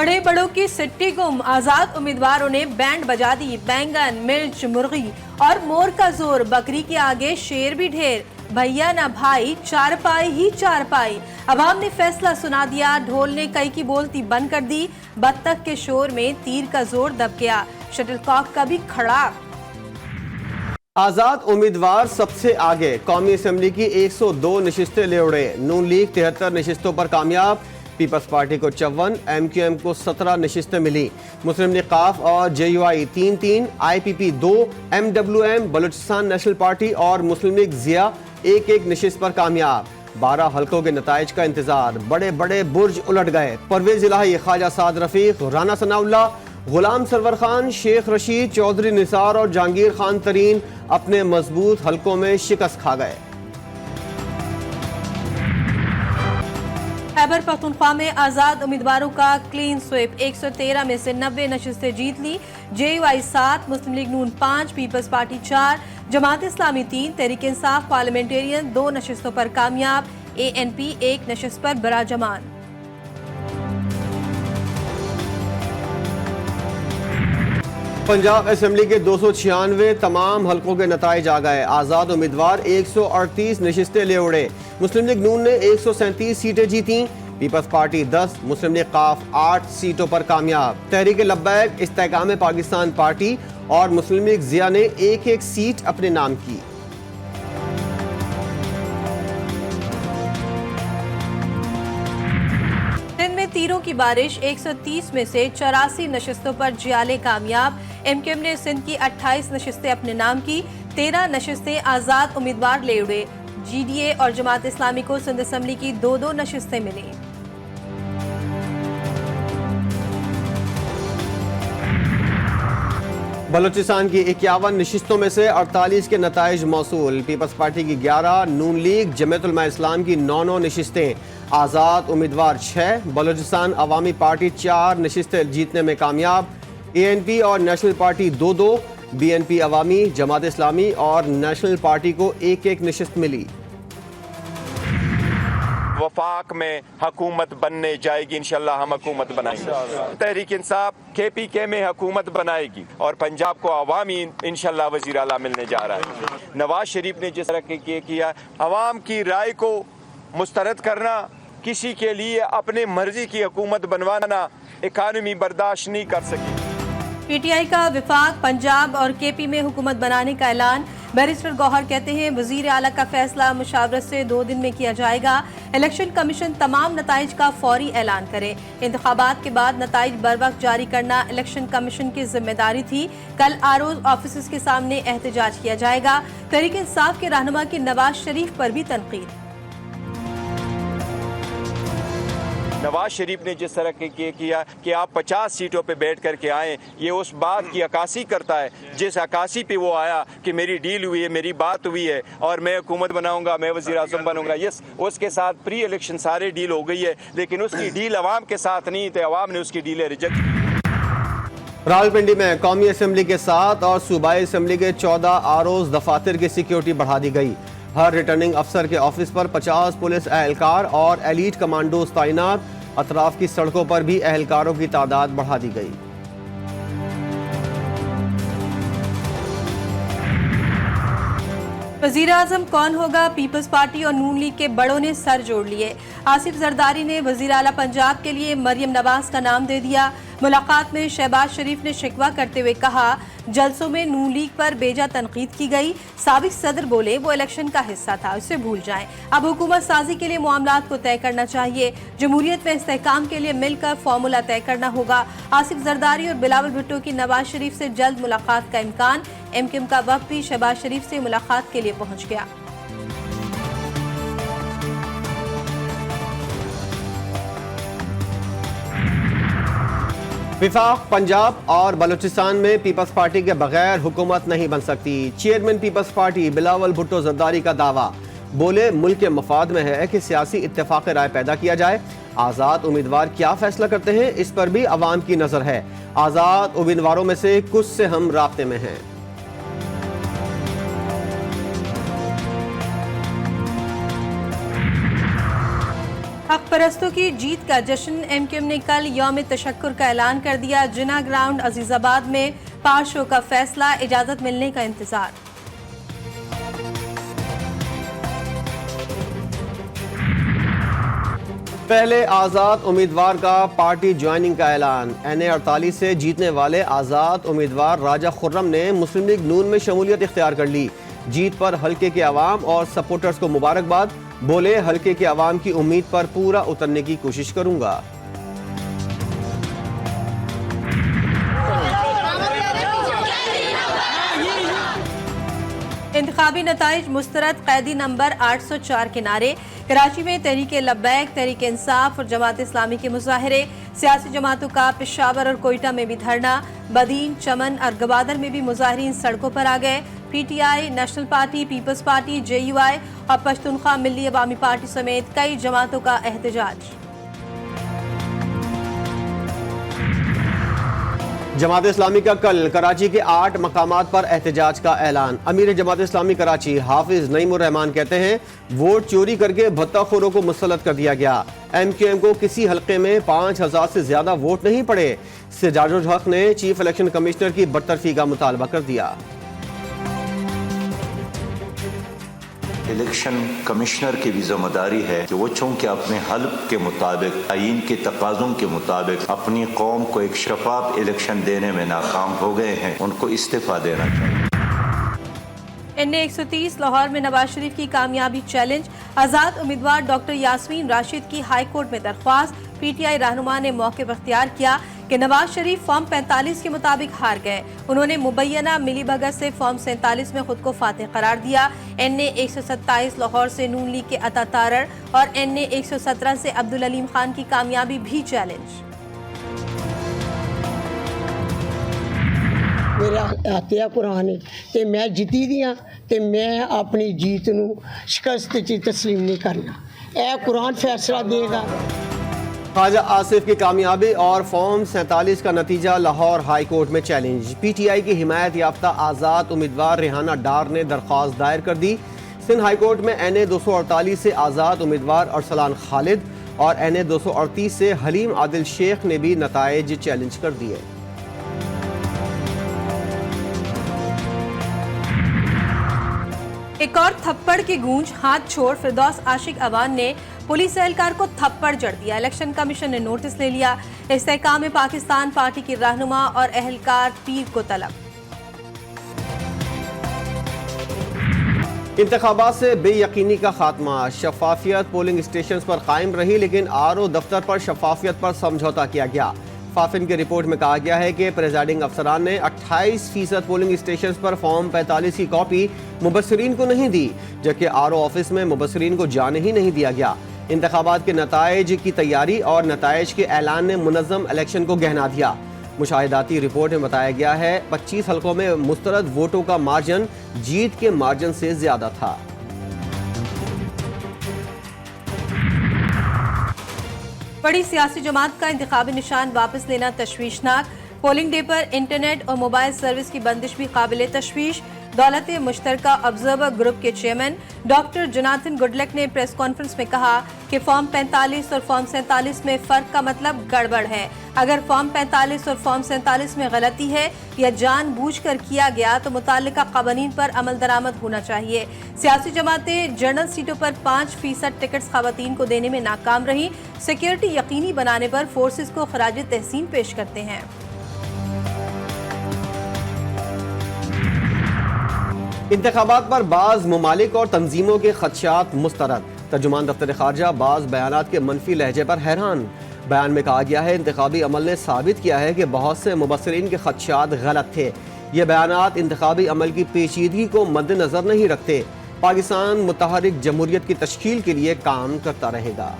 बड़े बड़ों की सिट्टी गुम, आजाद उम्मीदवारों ने बैंड बजा दी। बैंगन, मिर्च, मुर्गी और मोर का जोर, बकरी के आगे शेर भी ढेर। भैया ना भाई, चारपाई ही चारपाई। अवाम ने फैसला सुना दिया, ढोल ने कई की बोलती बंद कर दी। बत्तख के शोर में तीर का जोर दब गया, शटलकॉक का भी खड़ा। आजाद उम्मीदवार सबसे आगे, कौमी असेंबली की 102 नशिस्तें ले उड़े। नून लीग 73 नशिस्तों पर कामयाब, पीपल्स पार्टी को 54, MQM को 17 नशिस्तें मिली। मुस्लिम लीग काफ और JUI 3-3, IPP 2, MWM, Balochistan national party और मुस्लिम लीग जिया 1-1 नशिस्त पर कामयाब। 12 हल्कों के नताइज का इंतजार, बड़े बड़े बुर्ज उलट गए। परवेज इलाही, ख्वाजा साद रफीक, राना सनाउल्लाह, गुलाम सरवर खान, शेख रशीद, चौधरी निसार और जहांगीर खान तरीन अपने मजबूत हल्कों में शिकस्त खा गए। खैबर पख्तूनख्वा में आजाद उम्मीदवारों का क्लीन स्वीप, 113 में से 90 नशिस्तें जीत ली। JUI 7, मुस्लिम लीग नून 5, peoples party 4, Jamaat Islami 3, Tehreek Insaf parliamentarian 2 नशिस्तों पर कामयाब। ANP 1 नशिस्त पर बराजमान। पंजाब असेंबली के 296 तमाम हल्कों के नताइज आ गए। आजाद उम्मीदवार 138 नशिस्तें ले उड़े। मुस्लिम लीग नून ने 137 सीटें जीती। पीपल्स पार्टी 10, मुस्लिम लीग काफ 8 सीटों पर कामयाब। तहरीक लब्बैक, इस्तेकाम पाकिस्तान पार्टी और मुस्लिम लीग जिया ने 1-1 सीट अपने नाम की। तीरों की बारिश, 130 में से 84 नशिस्तों पर जियाले कामयाब। MQM ने सिंध की 28 नशिस्तें अपने नाम की, 13 नशिस्तें आजाद उम्मीदवार ले उड़े। GDA और जमात इस्लामी को सिंध असेंबली की 2-2 नशिस्तें मिली। बलूचिस्तान की 51 नशिस्तों में से 48 के नताइज मौसूल। पीपल्स पार्टी की 11, नून लीग जमीयत उलमा इस्लाम की 9 नशिस्तें। आज़ाद उम्मीदवार 6, बलूचिस्तान अवामी पार्टी 4 नशिस्तें जीतने में कामयाब। ANP और नेशनल पार्टी 2-2, BNP अवामी, जमात इस्लामी और नेशनल पार्टी को 1-1 नशिस्त मिली। वफाक में हुकूमत बनने जाएगी, इंशाल्लाह हम हुकूमत बनाएंगे। तहरीक इंसाफ KPK में हुकूमत बनाएगी और पंजाब को अवामी इंशाल्लाह वज़ीर आला मिलने जा रहा है। नवाज शरीफ ने जिस तरह के किया, अवाम की राय को मुस्तरद करना, किसी के लिए अपने मर्जी की हुकूमत बनवाना इकानमी बर्दाश्त नहीं कर सकी। PTI का विफाक, पंजाब और KP में हुकूमत बनाने का ऐलान। बैरिस्टर गौहर कहते हैं, वजीर आला का फैसला मुशावरत से 2 दिन में किया जाएगा। इलेक्शन कमीशन तमाम नताइज का फौरी ऐलान करे। इंतखाबात के बाद नताइज बर वक्त जारी करना इलेक्शन कमीशन की जिम्मेदारी थी। कल RO ऑफिस के सामने एहतजाज किया जाएगा। तहरीक इंसाफ के रहनुमा की नवाज शरीफ पर भी तनकीद। नवाज शरीफ ने जिस तरह के किया कि आप 50 सीटों पे बैठ करके आए, ये उस बात की अक्कासी करता है जिस अक्कासी पे वो आया कि मेरी डील हुई है, मेरी बात हुई है और मैं हुकूमत बनाऊंगा, मैं वज़ीर आज़म बनूंगा। यस, उसके साथ प्री इलेक्शन सारे डील हो गई है, लेकिन उसकी डील अवाम के साथ नहीं, तो अवाम ने उसकी डीलें रिजेक्ट। रावलपिंडी में कौमी असेंबली के 7 और सूबाई असेंबली के 14 ROs दफातर की सिक्योरिटी बढ़ा दी गई। हर रिटर्निंग अफसर के ऑफिस पर 50 पुलिस एहलकार और एलीट कमांडोज तैनात। अतराफ की सड़कों पर भी एहलकारों की तादाद बढ़ा दी गई। वज़ीर आज़म कौन होगा, पीपल्स पार्टी और नून लीग के बड़ों ने सर जोड़ लिए। आसिफ जरदारी ने वज़ीर आला पंजाब के लिए मरियम नवाज का नाम दे दिया। मुलाकात में शहबाज शरीफ ने शिकवा करते हुए कहा, जलसों में नून लीग पर बेजा तनकीद की गई। साबिक सदर बोले वो इलेक्शन का हिस्सा था, उसे भूल जाएं। अब हुकूमत साजी के लिए मामलात को तय करना चाहिए। जमहूरियत में इस्तेहकाम के लिए मिलकर फार्मूला तय करना होगा। आसिफ जरदारी और बिलावल भुट्टो की नवाज शरीफ से जल्द मुलाकात का इम्कान। MQM का वफ़द भी शहबाज शरीफ से मुलाकात के लिए पहुंच गया। विफाक, पंजाब और बलूचिस्तान में पीपल्स पार्टी के बगैर हुकूमत नहीं बन सकती। Chairman People's Party Bilawal Bhutto Zardari का दावा। बोले, मुल्क के मफाद में है कि सियासी इत्तेफाक राय पैदा किया जाए। आज़ाद उम्मीदवार क्या फैसला करते हैं, इस पर भी अवाम की नजर है। आज़ाद उम्मीदवारों में से कुछ से हम राब्ते में हैं। हक परस्तों की जीत का जश्न। MQM ने कल यौम तशक्कुर का ऐलान कर दिया। जिना ग्राउंड अजीजाबाद में पार शो का फैसला, इजाजत मिलने का इंतजार। पहले आज़ाद उम्मीदवार का पार्टी ज्वाइनिंग का ऐलान। NA 48 से जीतने वाले आज़ाद उम्मीदवार राजा खुर्रम ने मुस्लिम लीग नून में शमूलियत इख्तियार कर ली। जीत पर हल्के के अवाम और सपोर्टर्स को मुबारकबाद। बोले, हल्के के अवाम की उम्मीद पर पूरा उतरने की कोशिश करूंगा। इंतखाबी नताइज मुस्तरद। कैदी नंबर 804 के नारे। कराची में तहरीक लब्बैक, तहरीक इंसाफ और जमात इस्लामी के मुजाहरे। सियासी जमातों का पेशावर और कोयटा में भी धरना। बदीन, चमन और गवादर में भी मुजाहरीन सड़कों पर आ गए। PTI, National Party, People's Party, JUI और पश्तूनख्वा मिल्ली अवामी पार्टी समेत कई जमातों का एहतजाज। जमात इस्लामी का कल कराची के 8 मकामात पर एहतजाज का ऐलान। अमीर जमात इस्लामी कराची हाफिज नईमुर रहमान कहते हैं, वोट चोरी करके भत्ताखोरों को मुसल्लत कर दिया गया। MQM को किसी हल्के में 5000 से ज्यादा वोट नहीं पड़े। सिजाजुल हक ने चीफ इलेक्शन कमिश्नर की बरतरफी का मुतालबा कर दिया। इलेक्शन कमिश्नर की भी जिम्मेदारी है कि वो चूँकि अपने हल्क के मुताबिक, आईन के तकाज़ों के मुताबिक अपनी कौम को एक शफाफ इलेक्शन देने में नाकाम हो गए हैं, उनको इस्तीफा देना चाहिए। NA 130 लाहौर में नवाज शरीफ की कामयाबी चैलेंज। आज़ाद उम्मीदवार डॉक्टर यास्मीन राशिद की हाई कोर्ट में दरख्वास्त। PTI रहनुमा ने मौके पर इख्तियार किया कि नवाज शरीफ फॉर्म 45 के मुताबिक हार गए। उन्होंने मुबैना मिली भगत से फॉर्म 47 में खुद को फातेह करार दिया। NA 127 लाहौर से नून लीग के अता तारर और NA 117 से अब्दुल अलीम खान की कामयाबी भी चैलेंज। मेरा हत्या कुरान ते मैं जीती दियाँ ते मैं अपनी जीत नूं शिकस्त च तस्लीम नहीं करना। ए कुरान फैसला देगा। ख्वाजा आसिफ की कामयाबी और फॉर्म 47 का नतीजा लाहौर हाई कोर्ट में चैलेंज। PTI की हिमायत याफ्ता आज़ाद उम्मीदवार रेहाना डार ने दरख्वास्त दायर कर दी। सिंध हाई कोर्ट में NA 248 से आज़ाद उम्मीदवार अरसलान खालिद और NA 238 से हलीम आदिल शेख ने भी नताइज चैलेंज कर दिए। एक और थप्पड़ की गूंज। हाथ छोड़ फिरदौस आशिक अवान ने पुलिस एहलकार को थप्पड़ जड़ दिया। इलेक्शन कमीशन ने नोटिस ले लिया। इस्तेहकाम में पाकिस्तान पार्टी की रहनुमा और एहलकार पीर को तलब। इंतखाबात से बेयकीनी का खात्मा। शफाफियत पोलिंग स्टेशन पर कायम रही, लेकिन RO दफ्तर पर शफाफियत पर समझौता किया गया। फाफिन की रिपोर्ट में कहा गया है कि प्रेजाइडिंग अफसरान ने 28% पोलिंग स्टेशन पर फॉर्म 45 की कॉपी मुबस्सिरीन को नहीं दी, जबकि RO ऑफिस में मुबस्सिरीन को जाने ही नहीं दिया गया। इंतखाबात के नताइज की तैयारी और नताइज के ऐलान ने मुनज़्ज़म इलेक्शन को गहना दिया। मुशाहिदाती रिपोर्ट में बताया गया है 25 हल्कों में मुस्तरद वोटों का मार्जिन जीत के मार्जिन से ज्यादा था। बड़ी सियासी जमात का इंतखाबी निशान वापस लेना तशवीशनाक। पोलिंग डे पर इंटरनेट और मोबाइल सर्विस की बंदिश भी काबिल तशवीश। दौलत मुश्तरका ऑब्जर्वर ग्रुप के चेयरमैन डॉक्टर जोनाथन गुडलक ने प्रेस कॉन्फ्रेंस में कहा कि फॉर्म 45 और फॉर्म 47 में फ़र्क का मतलब गड़बड़ है। अगर फॉर्म 45 और फॉर्म 47 में गलती है या जानबूझकर किया गया तो मुताल्लिका क़वानीन पर अमल दरामद होना चाहिए। सियासी जमातें जनरल सीटों पर 5% टिकट्स ख़वातीन को देने में नाकाम रही। सिक्योरिटी यकीनी बनाने पर फोर्सेस को खराज तहसीन पेश करते हैं। इंतखाबात पर बाज़ ममालिक और तंजीमों के खदशात मुस्तरद। तर्जुमान दफ्तर खारजा बाज़ बयानात के मनफी लहजे पर हैरान। बयान में कहा गया है इंतखाबी अमल ने साबित किया है कि बहुत से मुबस्सिरीन के खदशात गलत थे। ये बयानात इंतखाबी अमल की पेचीदगी को मद्देनजर नहीं रखते। पाकिस्तान मुतहरिक जमहूरियत की तश्कील के लिए काम करता रहेगा।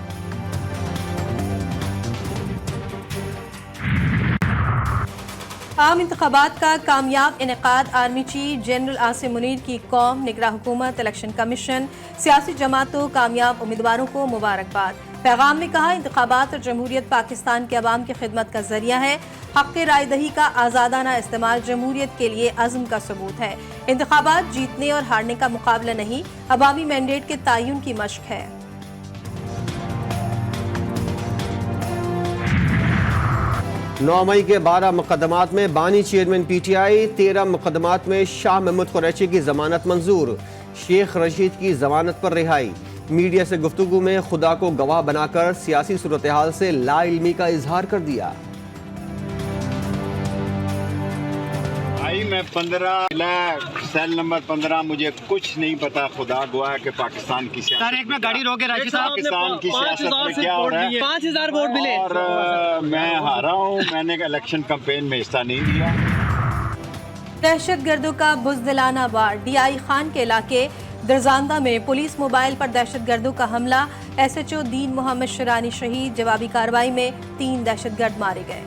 आम इंतखाबात का कामयाब इनेकाद। Army chief general Asim Munir की कौम, निगरां हुकूमत, इलेक्शन कमीशन, सियासी जमातों, कामयाब उम्मीदवारों को मुबारकबाद। पैगाम में कहा इंतखाबात और जमहूरियत पाकिस्तान के अवाम की खिदमत का जरिया है। हक़ राय दही का आज़ादाना इस्तेमाल जमहूरियत के लिए अज़्म का सबूत है। इंतखाबात जीतने और हारने का मुकाबला नहीं, अवामी मैंडेट के तयन की मशक है। 9 मई के 12 मुकदमात में बानी चेयरमैन PTI, 13 मुकदमात में शाह महमूद कुरैशी की जमानत मंजूर, शेख रशीद की जमानत पर रिहाई। मीडिया से गुफ्तगू में खुदा को गवाह बनाकर सियासी सूरत हाल से लाइल्मी का इजहार कर दिया। भाई मैं 15 सेल नंबर 15, मुझे कुछ नहीं पता, खुदा गवाह है कि पाकिस्तान की सियासत सर एक में गाड़ी रोके राशिद साहब, पाकिस्तान की सियासत में क्या हो रहा है। 5000 वोट मिले और मैं हारा हूँ, मैंने इलेक्शन कैंपेन में हिस्सा नहीं लिया। दहशतगर्दों का बुज़दिलाना वार, DI खान के इलाके दरजांदा में पुलिस मोबाइल पर दहशतगर्दों का हमला, SHO दीन मोहम्मद शरानी शहीद। जवाबी कार्रवाई में 3 दहशतगर्द मारे गए।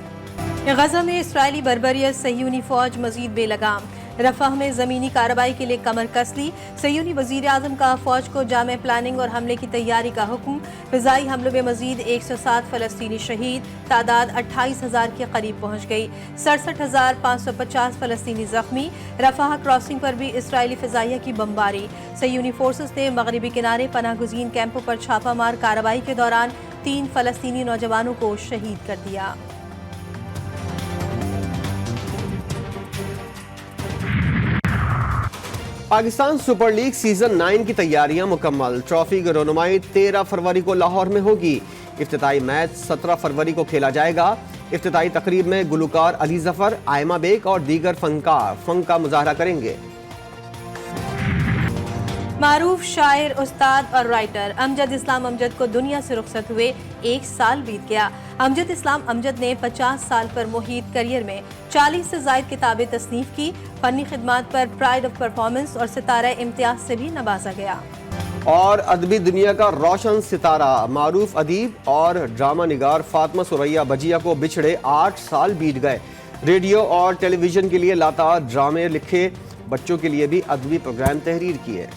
गजा में इसराइली बर्बरियत, सह्यूनी फौज मजीद बेलगाम। रफाह में जमीनी कार्रवाई के लिए कमर कस ली। सह्यूनी वजीर आजम का फौज को जामे प्लानिंग और हमले की तैयारी का हुक्म। फिजाई हमलों में मजीद 107 फलस्तीनी शहीद, तादाद 28,000 के करीब पहुँच गई। 67,550 फलस्तीनी जख्मी। रफाह क्रॉसिंग पर भी इसराइली फिजाइया की बमबारी। सह्यूनी फोर्सेस ने मगरबी किनारे पनाह गुज़ीन कैंपों पर छापामार कार्रवाई के दौरान 3 फलस्तीनी नौजवानों को शहीद कर दिया। पाकिस्तान सुपर लीग सीजन 9 की तैयारियां मुकम्मल। ट्रॉफी की रौनुमाई 13 फरवरी को लाहौर में होगी। इफ्तिताई मैच 17 फरवरी को खेला जाएगा। इफ्तिताई तकरीब में गुलकार अली जफर, आयमा बेग और दीगर फनकार फन का मुजाहरा करेंगे। मारूफ शायर, उस्ताद और राइटर अमजद इस्लाम अमजद को दुनिया से रुखसत हुए 1 साल बीत गया। अमजद इस्लाम अमजद ने 50 साल पर मुहित करियर में 40 से ज़ायद किताबें तस्नीफ की। फनी खिदमात पर प्राइड ऑफ परफॉर्मेंस और सितारा इम्तियाज से भी नवाजा गया। और अदबी दुनिया का रोशन सितारा मारूफ अदीब और ड्रामा निगार फातिमा सुरैया बजिया को बिछड़े 8 साल बीत गए। रेडियो और टेलीविजन के लिए लातार ड्रामे लिखे, बच्चों के लिए भी अदबी प्रोग्राम तहरीर किए।